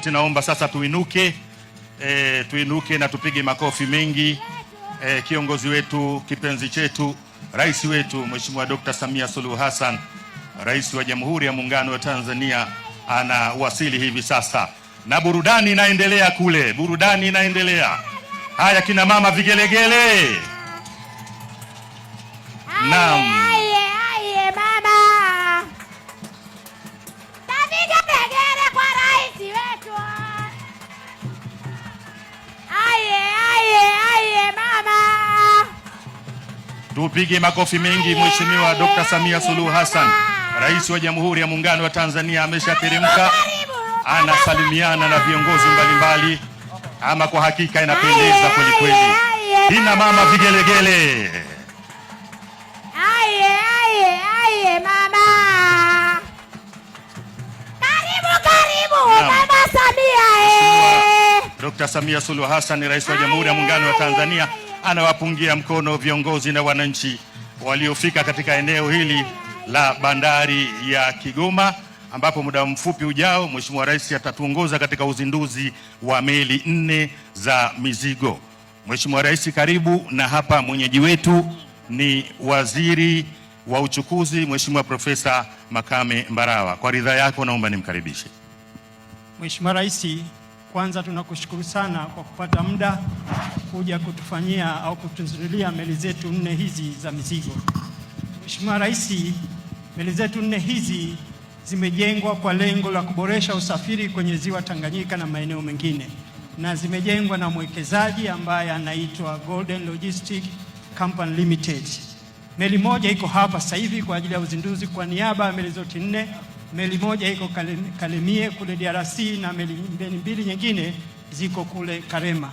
Tunaomba sasa tuinuke, tuinuke na tupige makofi mengi. Kiongozi wetu, kipenzi chetu, rais wetu Mheshimiwa Dr. Samia Suluhu Hassan, rais wa Jamhuri ya Muungano wa Tanzania, anawasili hivi sasa, na burudani inaendelea kule, burudani inaendelea. Haya kina mama, vigelegele. Naam. Tupige makofi mengi. Mheshimiwa Dr. Samia Suluhu Hassan, rais wa Jamhuri ya Muungano wa Tanzania, ameshateremka, anasalimiana na viongozi mbalimbali. Ama kwa hakika inapendeza kweli kweli. Kina mama, vigelegele. Mama. Karibu Mama Samia. Dr. Samia Suluhu Hassan, rais wa Jamhuri ya Muungano wa Tanzania, anawapungia mkono viongozi na wananchi waliofika katika eneo hili la bandari ya Kigoma, ambapo muda mfupi ujao Mheshimiwa Rais atatuongoza katika uzinduzi wa meli 4 za mizigo. Mheshimiwa Rais, karibu. Na hapa mwenyeji wetu ni Waziri wa Uchukuzi, Mheshimiwa Profesa Makame Mbarawa. Kwa ridhaa yako naomba nimkaribishe. Mheshimiwa Rais, kwanza tunakushukuru sana kwa kupata muda kuja kutufanyia au kutuzindulia meli zetu 4 hizi za mizigo. Mheshimiwa Rais, meli zetu 4 hizi zimejengwa kwa lengo la kuboresha usafiri kwenye ziwa Tanganyika na maeneo mengine, na zimejengwa na mwekezaji ambaye anaitwa Golden Logistics Company Limited. Meli moja iko hapa sasa hivi kwa ajili ya uzinduzi kwa niaba ya meli zote 4. Meli moja iko Kalemie kule DRC na meli 2 nyingine ziko kule Karema.